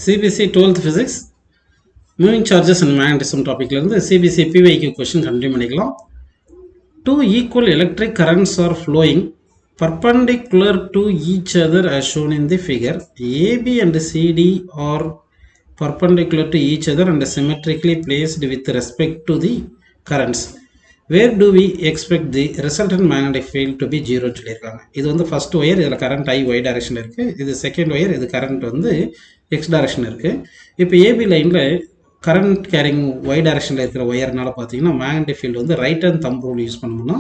CBC 12th Physics Moving Charges and Magnetism டாபிக்ல இருந்து CBC PYQ question continue பண்ணிக்கலாம். Two equal electric currents are flowing perpendicular to each other as shown in the figure. AB and CD are perpendicular to each other and symmetrically placed with respect to the currents. Where do we expect the resultant magnetic field to be 0 சொல்லியிருக்காங்க. இது வந்து first wire, இதில் current I y direction இருக்கு. இது second wire, இது current வந்து X direction இருக்கு. இப்போ ஏபி லைன்ல கரண்ட் கேரிங் y டைரக்ஷன்ல இருக்கிற ஒயர்னால பார்த்தீங்கன்னா மேக்னெட்டிக் ஃபீல்டு வந்து right and them rule use பண்ணோம்னா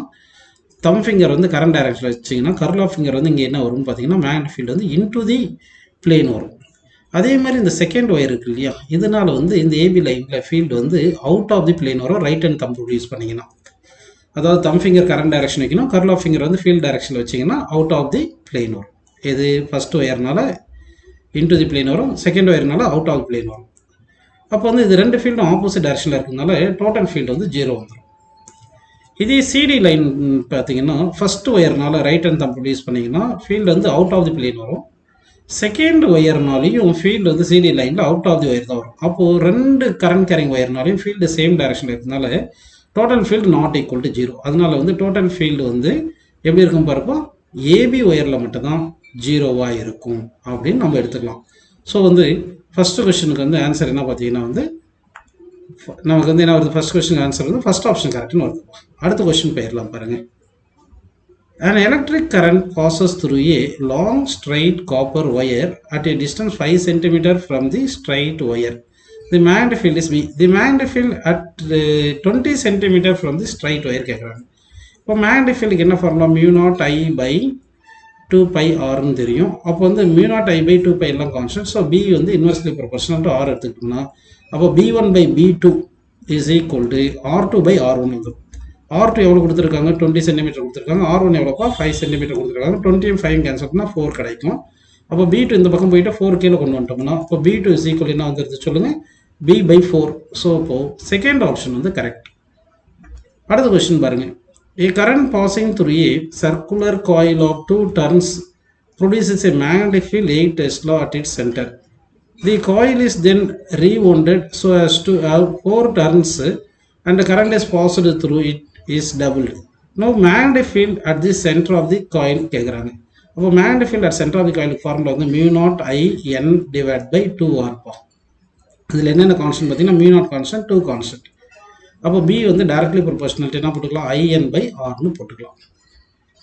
தம் ஃபிங்கர் வந்து கரண்ட் டைரக்ஷன்ல வச்சிங்கன்னா கர்ல் ஆஃப் ஃபிங்கர் வந்து இங்கே என்ன வரும்னு பார்த்தீங்கன்னா மேக்னெட்டிக் ஃபீல்டு வந்து இன்டு தி பிளேன் வரும். அதே மாதிரி இந்த செகண்ட் ஒயர் இருக்கு இல்லையா, இதனால வந்து இந்த ஏபி லைன்ல ஃபீல்டு வந்து அவுட் ஆஃப் தி பிளேன் வரும் right and them rule use பண்ணிங்கன்னா. அதாவது தம் ஃபிங்கர் கரண்ட் டைரக்ஷன் வைக்கணும், கர்ல் ஆஃப் ஃபிங்கர் வந்து ஃபீல்ட் டைரக்ஷனில் வச்சிங்கன்னா அவுட் ஆஃப் தி பிளேன் வரும். இது ஃபர்ஸ்ட் ஒயர்னால இன்டு தி பிளேன் வரும், செகண்ட் ஒயர்னால அவுட் ஆஃப் பிளேன் வரும். அப்போ வந்து இது ரெண்டு ஃபீல்டும் ஆப்போசிட் டைரக்ஷனில் இருக்கிறதுனால டோட்டல் ஃபீல்டு வந்து 0 வந்துடும். இதே சிடி லைன் பார்த்தீங்கன்னா ஃபர்ஸ்ட் ஒயர்னால ரைட் அண்ட் தம் யூஸ் பண்ணிங்கன்னா ஃபீல்டு வந்து அவுட் ஆஃப் தி பிளேன் வரும், செகண்ட் ஒயர்னாலையும் ஃபீல்டு வந்து சிடி லைனில் அவுட் ஆஃப் தி ஒயர் தான் வரும். அப்போது ரெண்டு கரண்ட் கேரிங் ஒயர்னாலையும் ஃபீல்டு சேம் டைரக்ஷனில் இருக்கிறதுனால total field not equal to 0. அதனால வந்து டோட்டல் ஃபீல்டு வந்து எப்படி இருக்கும் பாருப்போம், ஏபி ஒயரில் மட்டும்தான் 0வா இருக்கும் அப்படின்னு நம்ம எடுத்துக்கலாம். ஸோ வந்து ஃபர்ஸ்ட் கொஸ்டினுக்கு வந்து ஆன்சர் என்ன பார்த்தீங்கன்னா வந்து நமக்கு வந்து என்ன வருது, ஃபர்ஸ்ட் கொஸ்டின் ஆன்சர் வந்து ஃபர்ஸ்ட் ஆப்ஷன் கரெக்ட்னு வருது. அடுத்த கொஸ்டின் போயிடலாம் பாருங்க. An electric current passes through a long straight copper wire at a distance 5 cm from the straight wire. The magnetic field is B. The magnetic field at 20 cm from the straight wire கேட்குறாங்க. இப்போ magnetic ஃபீல்டுக்கு என்ன formula, mu naught I by 2πrன்னு தெரியும். அப்போ வந்து mu naught I by 2π எல்லாம் constant. So B வந்து இன்வெர்ஸ்லி ப்ரொபோர்ஷனல் டு ஆர் எடுத்துக்கிட்டோம்னா அப்போ B1 by B2 is equal to R2 by R1 வந்துடும். R2 எவ்வளோ கொடுத்துருக்காங்க, 20 சென்டிமீட்டர் கொடுத்துருக்காங்க. R1 எவ்வளோப்பா 5 சென்டிமீட்டர் கொடுத்துருக்காங்க. 20 5 கேன்சல் பண்ணால் 4 கிடைக்கும். அப்போ B2 இந்த பக்கம் போயிட்டு 4 கீழே கொண்டு வந்துட்டோம்னா அப்போ B2 இஸ் ஈக்குவல் என்ன வந்துருது சொல்லுங்கள், B by 4. ஸோ இப்போ செகண்ட் ஆப்ஷன் வந்து கரெக்ட். அடுத்த கொஸ்டின் பாருங்க. A current passing through a circular coil of 2 turns produces a magnetic field 8 Tesla at its center. The coil is then rewounded so as to have 4 turns and the current is passed through it is doubled. Now magnetic field at the center of the coil கேக்குறாங்க. அப்போ magnetic field at center of the coil formula வந்து mu naught I n divided by 2r பா. இதில் என்னென்ன constant பார்த்தீங்கன்னா mu not constant, 2 constant. அப்போ B வந்து directly proportional என்ன போட்டுக்கலாம், IN by Rன்னு போட்டுக்கலாம்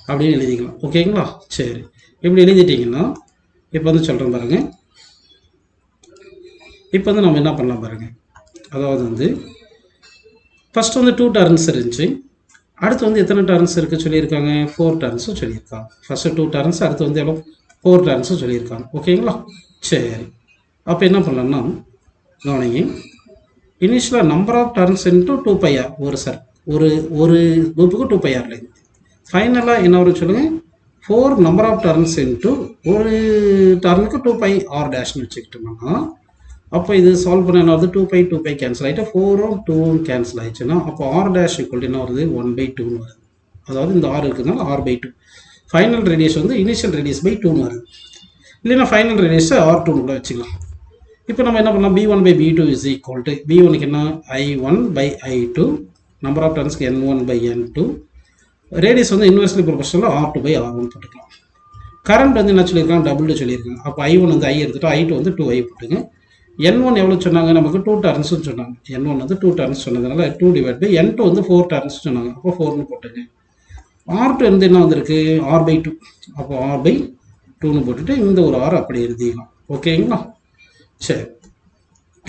அப்படின்னு எழுதிக்கலாம். ஓகேங்களா, சரி. இப்படி எழுதிட்டிங்கன்னா இப்போ வந்து சொல்கிறேன் பாருங்க. இப்போ வந்து நம்ம என்ன பண்ணலாம் பாருங்க. அதாவது வந்து ஃபர்ஸ்ட் வந்து 2 டர்ன்ஸ் இருந்துச்சு, அடுத்து வந்து எத்தனை டர்ன்ஸ் இருக்குது சொல்லியிருக்காங்க, 4 டர்ன்ஸும் சொல்லியிருக்காங்க. ஃபர்ஸ்ட்டு 2 டர்ன்ஸ், அடுத்து வந்து எவ்வளோ 4 டர்ன்ஸும் சொல்லியிருக்காங்க. ஓகேங்களா, சரி. அப்போ என்ன பண்ணலாம்னா கவனிங்க, இனிஷியலாக number of turns into 2πr ஒரு லூப்புக்கு 2πr லைன். ஃபைனலாக என்ன வரும் சொல்லுங்கள், 4 நம்பர் ஆஃப் டர்ன்ஸ் இன்ட்டு ஒரு டர்னுக்கு 2πr டேஷ்னு வச்சுக்கிட்டோம்னா அப்போ இது சால்வ் பண்ண என்ன வருது, 2π கேன்சல் ஆகிட்டு 4ம் 2ம் கேன்சல் ஆகிடுச்சுன்னா அப்போ r டேஷ் ஈக்குவல் என்ன வருது, 1/2ன்னு வருது. அதாவது இந்த r இருக்குதுனால r/2. ஃபைனல் ரேடியஸ் வந்து இனிஷியல் ரேடியஸ் பை 2ன்னு வருது. இல்லைன்னா ஃபைனல் ரேடியஸை R2ன்னு கூட வச்சுக்கலாம். இப்போ நம்ம என்ன பண்ணலாம், B1 by B2 is equal to B1க்கு என்ன I1 by I2, number of டர்ன்ஸ்க்கு N1 by N2, ரேடியஸ் வந்து inversely proportional R2 by R1 போட்டுக்கலாம். கரண்ட் வந்து என்ன சொல்லியிருக்காங்க, டபுள் சொல்லியிருக்காங்க. அப்போ I1 வந்து I எடுத்துட்டு I2 வந்து 2I போட்டுங்க. N1 எவ்வளோ சொன்னாங்க, நமக்கு 2 டர்ன்ஸ்னு சொன்னாங்க. N1 வந்து 2 டர்ன்ஸ் சொன்னதுனால 2 டிவைட் பை N2 வந்து 4 டர்ன்ஸ் சொன்னாங்க. அப்போ 4ன்னு போட்டுங்க. R2 வந்து என்ன வந்திருக்கு, R/2. அப்போ R/2ன்னு போட்டுட்டு இந்த ஒரு R அப்படி எழுதிக்கலாம். ஓகேங்களா, சரி.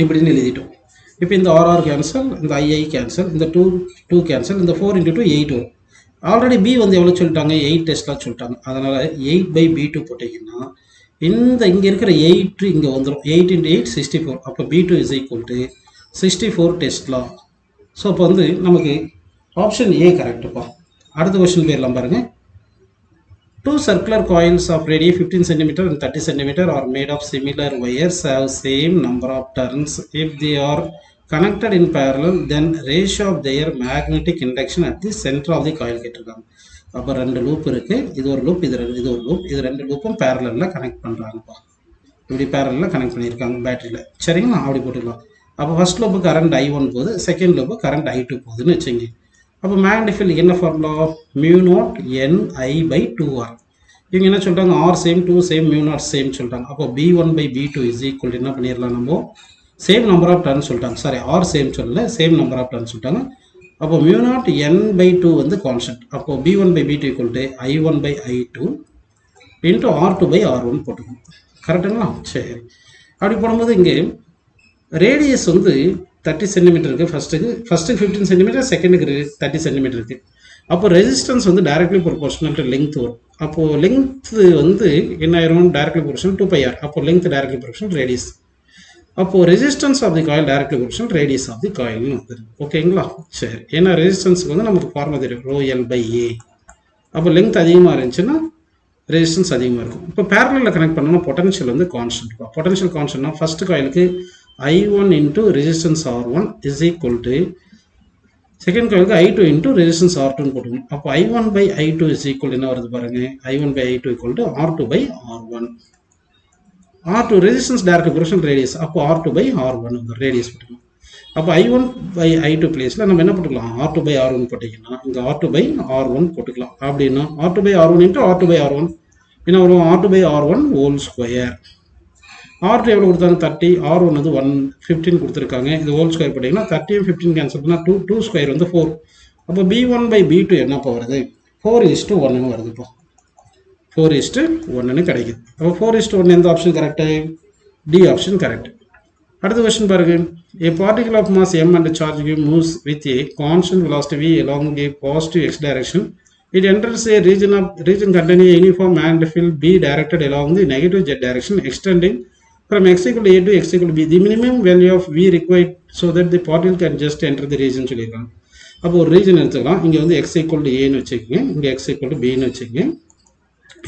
இப்படின்னு எழுதிட்டோம். இப்போ இந்த RR கேன்சல், இந்த II கேன்சல், இந்த 2 கேன்சல், இந்த 4 × 2 8 வரும். ஆல்ரெடி B வந்து எவ்வளோ சொல்லிட்டாங்க, 8 டெஸ்ட்லாம் சொல்லிட்டாங்க. அதனால் 8 by B2 போட்டிங்கன்னா இந்த இங்கே இருக்கிற 8 இங்கே வந்துடும். 8 × 8 64. அப்போ B2 is equal to 64 tesla. So அப்போ வந்து நமக்கு ஆப்ஷன் ஏ கரெக்டுப்பா. அடுத்த கொஸ்டின் போயிடலாம் பாருங்கள். 2 circular coils of radius 15 cm and 30 cm are made of similar wires have same number of turns. If they are connected in parallel, then ratio of their magnetic induction at the center of the coil கேட்டிருக்காங்க. அப்போ 2 loop இருக்குது, இது ஒரு loop, இது ஒரு loop, இது 2 லூப்பும் பேரலலில் connect பண்ணுறாங்கப்பா. இப்படி பேரலில் connect பண்ணியிருக்காங்க பேட்டரியில். சரிங்களா, அப்படி போட்டுக்கலாம். அப்போ ஃபர்ஸ்ட் லூப்பு கரண்ட் I1 போகுது, செகண்ட் லூப்பு கரண்ட் I2 போகுதுன்னு வச்சுங்க. அப்போ மேக்னெட்டிக் ஃபீல்டு என்ன ஃபார்முலா? μ0NI/2R. இவங்க என்ன சொல்லிட்டாங்க? R சேம், 2 சேம், μ0 சேம் சொல்லிட்டாங்க. அப்போ B1/B2 இஸ் ஈக்குவல் என்ன பண்ணிடலாம் நம்ம? சேம் நம்பர் ஆஃப் டர்ன் சொல்லிட்டாங்க. சாரி, ஆர் சேம் சொல்லல, சேம் நம்பர் ஆஃப் டர்ன் சொல்லிட்டாங்க. அப்போ μ0N/2 வந்து கான்ஸ்டன்ட். அப்போ B1/B2 equal to I1/I2 into R2/R1 போட்டுக்கணும். கரெக்டுங்களா? சரி, அப்படி போடும்போது இங்கே ரேடியஸ் வந்து 30 சென்டிமீட்டர் இருக்குது. ஃபஸ்ட்டுக்கு 15 சென்டிமீட்டர், செகண்டுக்கு 30 சென்டிமீட்டர் இருக்குது. அப்போ ரெசிஸ்டன்ஸ் வந்து டைரக்ட்லி ப்ரொபோர்ஷனல் டு லெங்த் வரும். அப்போது லெங்த் வந்து என்ன ஆயிரும்? Directly proportional 2πr. அப்போ லெங்த் டைரக்ட்லி ப்ரொபோர்ஷனல் ரேடியஸ். அப்போது resistance of the coil directly proportional radius of the காயில்னு வந்துடும். ஓகேங்களா? சரி, ஏன்னா ரெசிஸ்டன்ஸுக்கு வந்து நமக்கு ஃபார்முலா தெரியும், ρL/A. அப்போ லெங்த் அதிகமாக இருந்துச்சுன்னா ரெசிஸ்டன்ஸ் அதிகமாக இருக்கும். இப்போ பேரலில் கனெக்ட் பண்ணோம்னா பொட்டன்ஷியல் வந்து கான்ஸ்டன்ட். பொட்டன்ஷியல் கான்ஸ்டன்ட்னா ஃபர்ஸ்ட் காயிலுக்கு I1 into resistance R1 is equal to second காயிலுக்கு I2 இன்ட்டு ரெசிஸ்டன்ஸ் R2 போட்டுக்கணும். அப்போ I1/I2 இஸ் ஈக்குவல் என்ன வருது பாருங்க? I1/I2 equal to R2/R1. R2 resistance direct proportional radius. அப்போ R2/R1 வந்து ரேடியஸ் போட்டுக்கணும். அப்போ I1/I2 பிளேஸில் நம்ம என்ன போட்டுக்கலாம்? R2/R1 போட்டிங்கன்னா இங்கே R2/R1 போட்டுக்கலாம். அப்படின்னா R2/R1 இன்ட்டு R2/R1 என்ன வரும்? R2/R1 whole square. R2 எவ்வளோ கொடுத்தாங்க? 30. R1 வந்து 15 கொடுத்துருக்காங்க. இது ஹோல் ஸ்கொயர் போட்டிங்கன்னா 30 15 கேன்சல் பண்ணால் 2 ஸ்கொயர் வந்து 4. அப்போ B1/B2 என்னப்போ வருது? 4:1 வருது. இப்போ 4:1 கிடைக்குது. அப்போ 4:1 எந்த option correct? D option correct. அடுத்த கொஸ்டின் பாருங்க. A particle of mass m and charge q moves with a constant velocity v along a positive x direction. It enters a region containing a uniform magnetic field B directed along the negative z direction extending from x equal to A to x equal to B. The minimum value of v required so that the particle can just enter the region சொல்லியிருக்காங்க. அப்போ ஒரு region எடுத்துக்கலாம். இங்கே வந்து x equal to Aன்னு வச்சுக்கோங்க, இங்கே x equal to Bன்னு வச்சுக்கோங்க.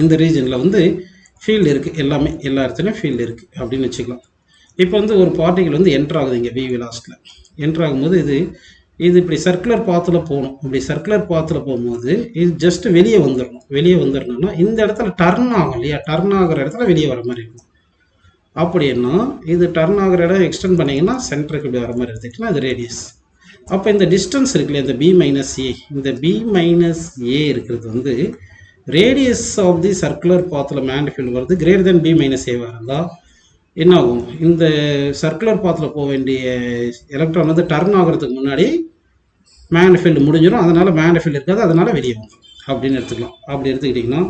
இந்த ரீஜனில் வந்து ஃபீல்டு இருக்குது, எல்லாமே எல்லா இடத்துலையும் ஃபீல்டு இருக்குது அப்படின்னு வச்சுக்கலாம். இப்போ வந்து ஒரு பார்ட்டிகல் வந்து என்ட்ரு ஆகுது இங்கே v வெலாசிட்டியில். என்ட்ரு ஆகும்போது இது இப்படி சர்க்குலர் பாத்தில் போகணும். இப்படி சர்க்குலர் பாத்தில் போகும்போது இது ஜஸ்ட் வெளியே வந்துடணும்னா இந்த இடத்துல டர்ன் ஆகும் இல்லையா? டர்ன் ஆகிற இடத்துல வெளியே வர மாதிரி இருக்கும். அப்படின்னா இது டர்ன் ஆகிற இடம் எக்ஸ்டெண்ட் பண்ணிங்கன்னா சென்டருக்கு இப்படி வர மாதிரி எடுத்துக்கிட்டா அது ரேடியஸ். அப்போ இந்த டிஸ்டன்ஸ் இருக்குல்ல, இந்த B-A, இந்த B-A இருக்கிறது வந்து ரேடியஸ் ஆஃப் தி சர்க்குலர் பாத்தில் மேக்னெட்டிக் ஃபீல்டு வருது கிரேட்டர் தென் B-A இருந்தால் என்ன ஆகும்? இந்த சர்க்குலர் பாத்தில் போக வேண்டிய எலக்ட்ரான் வந்து டர்ன் ஆகிறதுக்கு முன்னாடி மேக்னெட்டிக் ஃபீல்டு முடிஞ்சிடும். அதனால் மேக்னெட்டிக் ஃபீல்டு இருக்காது, அதனால் வெளியே வந்துடும் அப்படின்னு எடுத்துக்கலாம். அப்படி எடுத்துக்கிட்டிங்கன்னா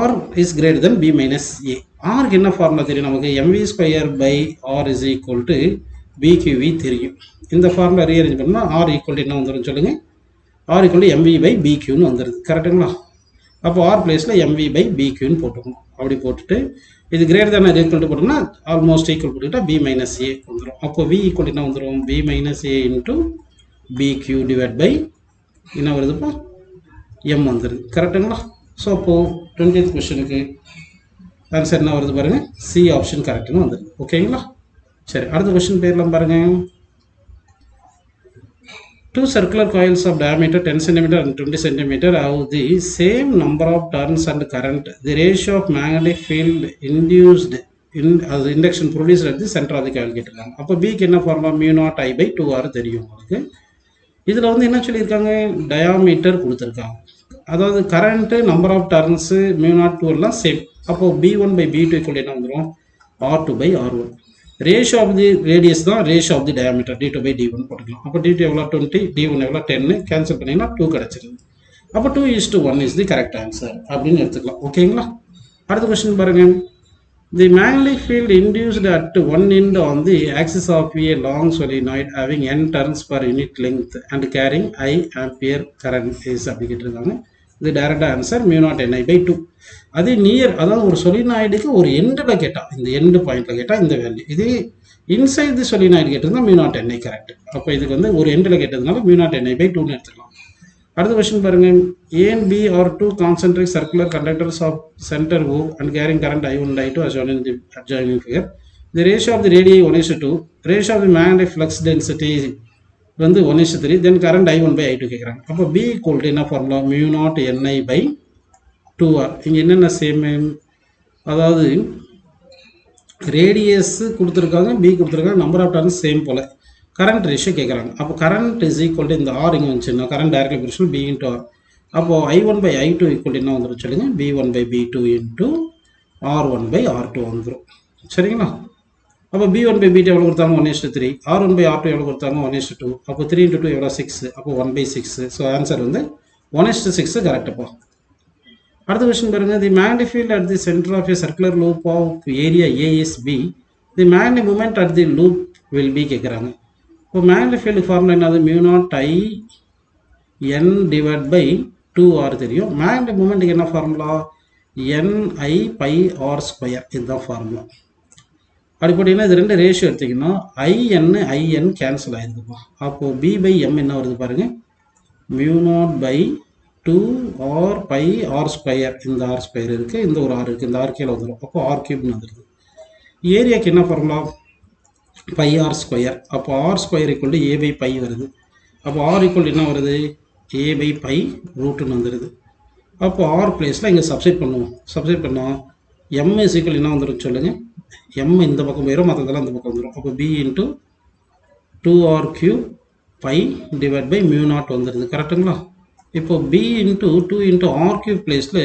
R is greater than B-A. ஆருக்கு என்ன ஃபார்முலா தெரியும் நமக்கு? mv²/r is equal to BQV தெரியும். இந்த ஃபார்முலா ரீஅரேஞ்ச் பண்ணால் R ஈக்குவல் டு என்ன வந்துடும் சொல்லுங்கள்? R ஈக்குவல் டு mv/bqன்னு வந்துடுது. கரெக்டுங்களா? அப்போ R பிளேஸில் mv/bqன்னு போட்டுக்கணும். அப்படி போட்டுட்டு இது கிரேட்டர் தேன் ஈக்குவல் டு போட்டோம்னா ஆல்மோஸ்ட் ஈக்குவல் போட்டுக்கிட்டால் B-A வந்துடும். அப்போ V ஈக்குவல் என்ன வந்துடும்? B-A into BQ divide by என்ன வருதுப்போ? M வந்துடுது. கரெக்டுங்களா? ஸோ அப்போது 20th கொஸ்டினுக்கு ஆன்சர் என்ன வருது பாருங்கள்? சி ஆப்ஷன் கரெக்டுன்னு வந்துடுது. ஓகேங்களா? சரி, அடுத்த கொஸ்டின் பேர்லாம் பாருங்கள். 2 circular coils of diameter 10 cm and 20 cm have the same number of turns and current. The ratio of magnetic field induced as induction produced at the center of the coil கேட்டிருக்காங்க. அப்போ பிக்கு என்ன formula? μ0I/2R தெரியும் உங்களுக்கு. இதில் வந்து என்ன சொல்லியிருக்காங்க? டயாமீட்டர் கொடுத்துருக்காங்க. அதாவது கரண்ட்டு, நம்பர் ஆஃப் டர்ன்ஸு, μ0 எல்லாம் சேம். அப்போது B1/B2 ஈக்குவல் என்ன வந்துடும்? R2/R1. Ratio of the radius தான் ratio of the diameter, D2/D1 போட்டுக்கலாம். அப்போ D2 எவ்வளோ? 20, D1 எவ்வளோ? 10. கேன்சல் பண்ணிங்கன்னா 2 கிடச்சிருது. அப்போ 2:1 இஸ் தி கரெக்ட் ஆன்சர் அப்படின்னு எடுத்துக்கலாம். ஓகேங்களா? அடுத்த கொஸ்டின் பாருங்கள். தி magnetic field induced at one end on the axis of a long solenoid having n turns per unit length and carrying I ampere current is அப்படி கேட்டிருக்காங்க. இது டைரக்ட் ஆன்சர் μ0NI/2. அது near, அதாவது ஒரு சொலினாய்டுக்கு ஒரு எண்டில் கேட்டால், இந்த எண்டு பாயிண்டில் கேட்டால் இந்த வேல்யூ. இது இன்சைட் தி சொலினாய்டு கேட்டிருந்தால் μ0NI கரெக்ட். அப்போ இதுக்கு வந்து ஒரு எண்டில் கேட்டதுனால μ0NI/2ன்னு எடுத்துக்கலாம். அடுத்த கொஸ்டின் பாருங்கள். A and B are two concentric circular conductors of center O and carrying current I1 and I2 as shown in the adjoining figure. The ratio of the radii 1:2. Ratio of the magnetic flux density வந்து 1:3. Then current I1/I2 கேட்குறாங்க. அப்போ B equal to என்ன formula? μ0NI/2R. இங்கே என்னென்ன same? அதாவது radius கொடுத்துருக்காங்க, B கொடுத்துருக்காங்க, number of turns same போல். கரண்ட் ரேஷியோ கேட்குறாங்க. அப்போ கரண்ட் இஸ் ஈக்குவல் டு இந்த ஆர் இங்கே வந்துச்சுன்னா current directly proportional B into R. அப்போது I1/I2 ஈக்குவல் என்ன வந்துடும் சொல்லுங்க, B1/B2 இன்ட்டு R1/R2 வந்துடும். சரிங்களா? அப்போ B1/B2 எவ்வளோ கொடுத்தாங்க, 1:3. R1/R2 எவ்வளோ கொடுத்தாங்க, 1:2. அப்போ 3 × 2 எவ்வளோ, 6. அப்போ 1/6. ஸோ ஆன்சர் வந்து 1:6 கரெக்டுப்பா. அடுத்த கொஸ்டின் பாருங்க, the magnetic field at the centre of a circular loop of area A is B, the magnetic moment at the loop will be கேட்குறாங்க. இப்போ மேக்னெட்டிக் ஃபீல்டு ஃபார்முலா என்னது, μ0I N/2R தெரியும். Magnetic மூமெண்ட்டுக்கு என்ன formula, NI/R². இதுதான் formula. அப்படி போட்டிங்கன்னா இது ரெண்டு ரேஷியோ எடுத்திங்கன்னா IN கேன்சல் ஆகிருக்குப்பா. அப்போது B/M என்ன வருது பாருங்கள், μ0/2R/R². இந்த R² இருக்குது, இந்த ஒரு R இருக்குது, இந்த R கீழே வந்துடும். அப்போ R³ வந்துடுது. ஏரியாவுக்கு என்ன ஃபார்முலா, πr². அப்போ R² = A/π வருது. அப்போ R = என்ன வருது, A/π√ன்னு வந்துடுது. அப்போ R பிளேஸில் இங்கே சப்ஸ்டிட் பண்ணுவோம். சப்ஸ்டிட் பண்ணால் M = என்ன வந்துடும் சொல்லுங்கள், M இந்த பக்கம் போயிடும், மற்றதெல்லாம் இந்த பக்கம் வந்துடும். அப்போ B × 2R³ π/μ0 வந்துடுது. கரெக்டுங்களா? இப்போ B × 2 × R³ பிளேஸில்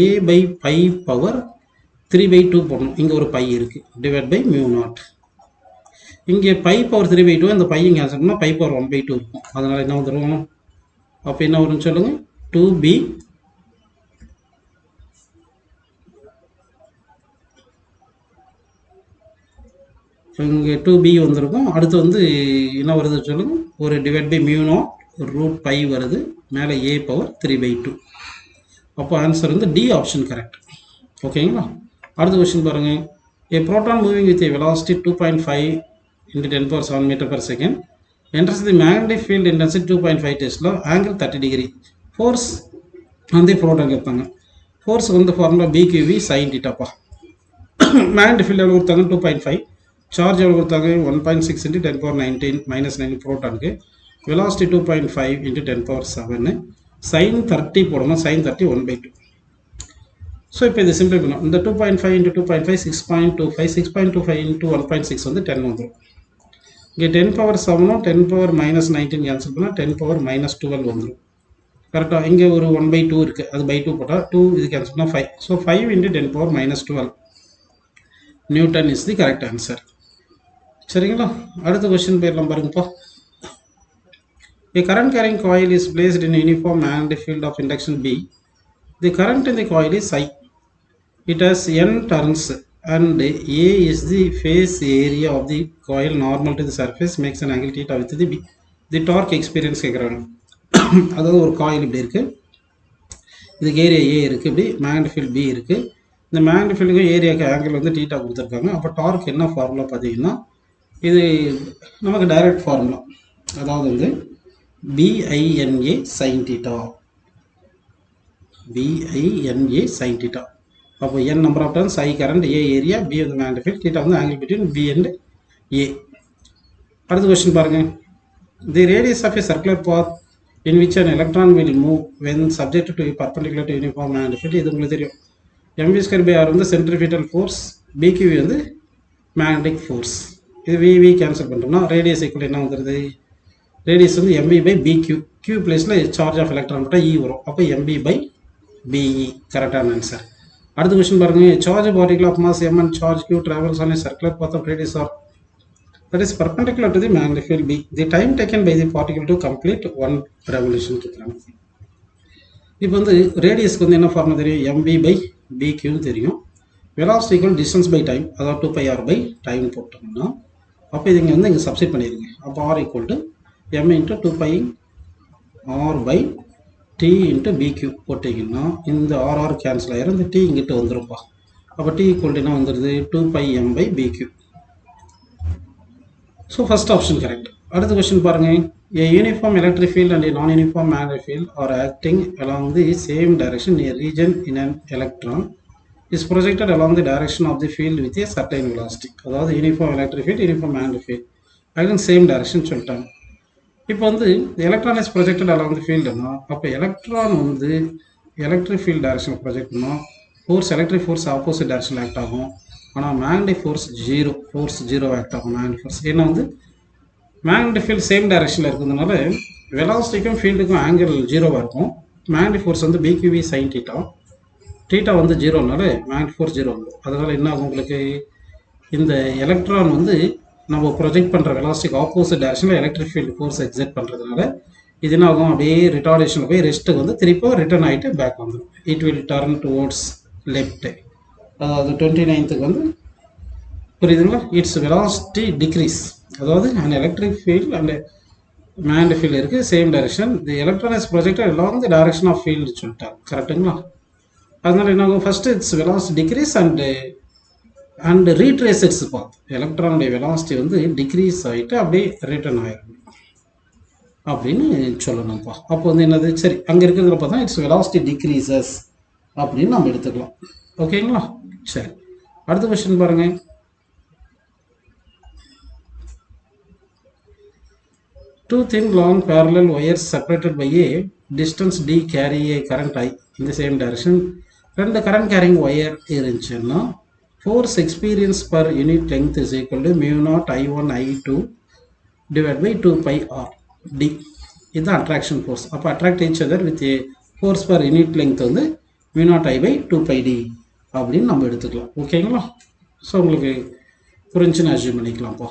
A/π/3/2 போடணும். இங்கே ஒரு பை இருக்குது, /μ0. இங்கே π/3/2, அந்த பையன் கேன்சல் பண்ணால் π/1/2 இருக்கும். அதனால் என்ன வந்துடும், அப்போ என்ன வரும்னு சொல்லுங்கள், 2B இங்கே 2B வந்துருக்கும். அடுத்து வந்து என்ன வருது சொல்லுங்கள், ஒரு /μ0√π வருது, மேலே A/3/2. அப்போ ஆன்சர் வந்து டி ஆப்ஷன் கரெக்ட். ஓகேங்களா? அடுத்த கொஸ்டின் பாருங்கள், a proton moving with a velocity 2.5 × 10⁻⁷ m/s enters the magnetic field intensity 2.5 Tesla, angle 30 degree. Force வந்து ப்ரோட்டான் கேட்பாங்க. ஃபோர்ஸுக்கு வந்து ஃபார்முலா BQV sin θப்பா. மேக்னெட்டிக் ஃபீல்டு எவ்வளோ கொடுத்தாங்க, 2.5. சார்ஜ் எவ்வளோ கொடுத்தாங்க, 1.6 × 10⁻⁹ ப்ரோட்டானுக்கு. வெலாசிட்டி 2.5 × 10⁻⁷. sin 30 போடணும், sin 30 1/2. ஸோ இப்போ இது சிம்பிளை பண்ணணும். இந்த 2.5 × 2.5 6.25, 6.25 × 1.6 வந்து 10 வந்துடும். இங்கே 10⁻⁷ 10⁻⁻19 கேன்சல் பண்ணால் 10⁻⁻12 வந்துடும். கரெக்டாக? இங்கே ஒரு 1/2 இருக்குது, அது /2 போட்டால் 2, இது கேன்சல் பண்ணால் 5. So 5 × 10⁻⁻12 Newton is the correct answer. சரிங்களா? அடுத்த கொஸ்டின் போயிடலாம் பாருங்கப்பா. A current carrying coil is placed in a uniform magnetic field of induction B. The current in the coil is I. It has N turns and A is the face area of the coil normal to the surface, makes an angle theta with the B. The torque experience கேட்குறாங்க. அதாவது ஒரு coil இப்படி இருக்குது, இதுக்கு area A இருக்குது, இப்படி magnetic field B இருக்குது. இந்த மேக்னெட்டிக் ஃபீல்டுக்கு ஏரியாவுக்கு ஆங்கிள் வந்து θ கொடுத்துருக்காங்க. அப்போ டார்க் என்ன ஃபார்முலா பார்த்தீங்கன்னா, இது நமக்கு டைரக்ட் ஃபார்முலா, அதாவது வந்து BINA sin θ. BINA sin θ. அப்போ N number of turns, I current, A area, B வந்து மேக்னெட்டிக் ஃபீல்ட், θ வந்து angle between B and A. அடுத்த கொஸ்டின் பாருங்கள், the radius of a circular path in which an electron will move when subjected to a perpendicular to uniform magnetic field. இது உங்களுக்கு தெரியும். mv²/r வந்து centrifugal force, BQV வந்து magnetic force. இது VV cancel பண்ணுறோம்னா radius equal என்ன வந்துடுது, radius வந்து MV/BQ. Q பிளேஸில் சார்ஜ் ஆஃப் எலக்ட்ரான் போட்டால் E வரும். அப்போ MV/BE கரெக்டான ஆன்சர். அடுத்த கொஸ்டின் பாருங்கள், charge particle of mass M and charge Q travels on a circular path of radius R that is perpendicular to the magnetic field B. The time taken by the particle to complete one revolution கேட்குறாங்க. இப்போ வந்து ரேடியஸ்க்கு வந்து என்ன formula தெரியும், MV/BQ தெரியும். Velocity equal distance by time, அதாவது 2πr/time போட்டோம்னா, அப்போ இது இங்கே வந்து இங்கே சப்ஸ்டிட் பண்ணிடுங்க. அப்போ R = M × 2πr/T × BQ போட்டிங்கன்னா இந்த RR கேன்சல் ஆகிடும், இந்த T இங்கிட்ட வந்துடும்ப்பா. அப்போ T = என்ன வந்துடுது, 2πm/BQ. So first option correct. அடுத்த கொஸ்டின் பாருங்கள், a uniform electric field and a non-uniform magnetic field are acting along the same direction in a region in an electron is projected along the direction of the field with a certain velocity. அதாவது uniform electric field, uniform magnetic field, அதுக்கு same direction சொல்லிட்டாங்க. இப்போ வந்து electron is projected along the ஃபீல்டுனா, அப்போ electron வந்து electric field direction project பண்ணால் force, electric force opposite direction act ஆகும். ஆனால் magnetic force zero, force zero act ஆகும் மேக்னெட்டிக் ஃபோர்ஸ். ஏன்னா வந்து மேக்னெட்டிக் ஃபீல்டு சேம் டைரக்ஷனில் இருக்கிறதுனால வெலாசிட்டிக்கும் ஃபீல்டுக்கும் ஆங்கிள் ஜீரோவாக இருக்கும். மேக்னெட்டிக் ஃபோர்ஸ் வந்து பிக்யூவி சைன் டீட்டா, டீட்டா வந்து ஜீரோனால மேக்னெட்டிக் ஃபோர்ஸ் ஜீரோ வந்துடும். அதனால் என்ன ஆகும் உங்களுக்கு, இந்த எலக்ட்ரான் வந்து நம்ம ப்ரொஜெக்ட் பண்ணுற வெலாசிட்டிக்கு ஆப்போசிட் டைரக்ஷனில் எலக்ட்ரிக் ஃபீல்டு ஃபோர்ஸ் எக்ஸைட் பண்ணுறதுனால இது என்ன ஆகும், அப்படியே ரிட்டார்டேஷனில் போய் ரெஸ்ட்டுக்கு வந்து திருப்பி ரிட்டர்ன் ஆகிட்டு பேக் வந்துடும். It will turn towards left. அதாவது 29க்கு வந்து புரியுதுங்களா, இட்ஸ் வெலாசிட்டி டிக்ரீஸ். அதாவது அந்த electric field and magnetic field இருக்குது same direction, the electron is projected along the direction of field சொல்லிட்டாங்க. கரெக்டுங்களா? அதனால என்ன ஆகும், first its velocity decrease and retrace its path. எலக்ட்ரானுடைய வெலாசிட்டி வந்து டிக்ரீஸ் ஆகிட்டு அப்படியே ரிட்டர்ன் ஆகிடும் அப்படின்னு சொல்லணும்ப்பா. அப்போ வந்து என்னது, சரி அங்கே இருக்கிறதுல பார்த்தா இட்ஸ் வெலாசிட்டி டிக்ரீசஸ் அப்படின்னு நம்ம எடுத்துக்கலாம். ஓகேங்களா? சரி, அடுத்த கொஸ்டின் பாருங்க. Two thin long parallel wires separated by a distance d carry a current I in the same direction. ரெண்டு current carrying wire இருந்துச்சுன்னா force experience per unit length is equal to mu naught I1 I2 divided by 2 pi r d. இதுதான் attraction force. அப்போ attract each other with a force per unit length வந்து mu naught I by 2 pi d அப்படின்னு நம்ம எடுத்துக்கலாம். ஓகேங்களா? So உங்களுக்கு புரிஞ்சுன்னு assume பண்ணிக்கலாம்ப்பா.